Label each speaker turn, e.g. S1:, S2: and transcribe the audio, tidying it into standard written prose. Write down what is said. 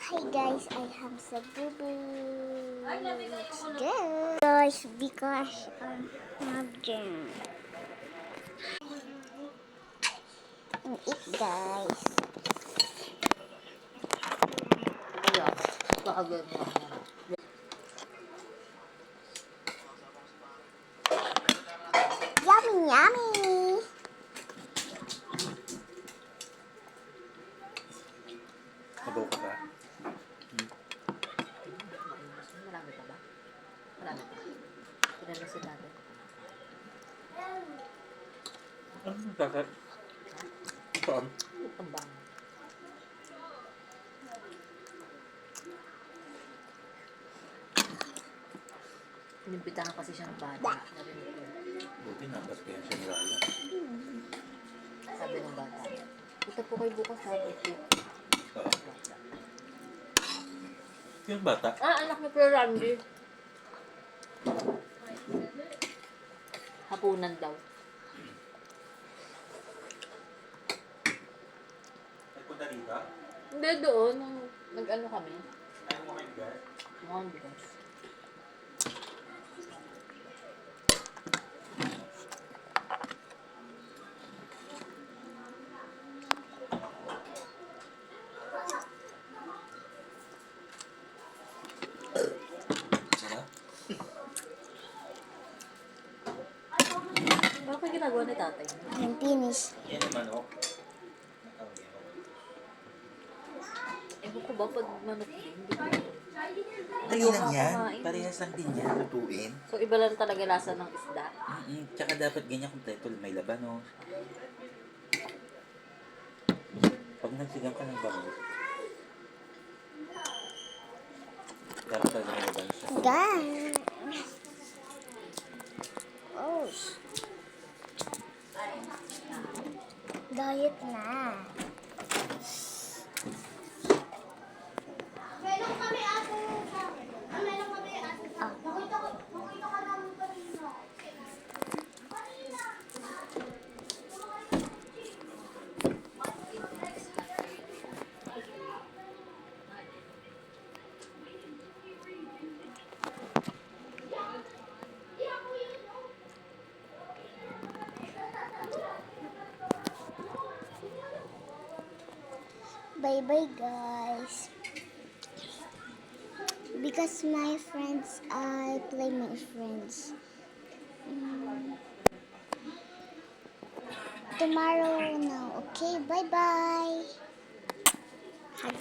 S1: Hi guys, I have some boo-boo. Let's go. Guys, because I have them. And eat guys.
S2: Ayan, kakagyan mo.
S1: Yummy, yummy.
S3: Sabaw ka ba?
S2: Marami pa ba? Marami pa. Pinala sa dati.
S3: Ano dagat? Saan?
S2: Tambang. Inimbitahan kasi siya ng bata. Narinig ko.
S3: Buti natas kaya siya nilala.
S2: Sabi ng bata. Punta po kayo bukas sa birthday.
S3: Saan? Yung bata?
S2: Anak ni Kuya Randy. Hapunan daw.
S3: Ay, punta dito?
S2: Hindi doon. Nag-ano kami.
S3: Ayaw mo kayo guys?
S2: Mukhang bigas.
S3: Sarap?
S2: Bakit ginagawa ni tatay?
S1: I'm finished.
S3: Yan yung manok.
S2: Ewan ko ba pag manok din? Hindi ko.
S3: Dali lang yan.
S2: Kumain.
S3: Parehas lang din yan. Lutuin.
S2: So iba lang talaga lasa ng isda.
S3: Tsaka dapat ganyan kompleto. May laban o. Pag nagsigang ka ng bangus. Dapat talaga may laban siya.
S1: Guys. Oh. Diet na. Bye-bye guys. Because my friends, I play my friends. Tomorrow now. Okay, bye-bye. Hug.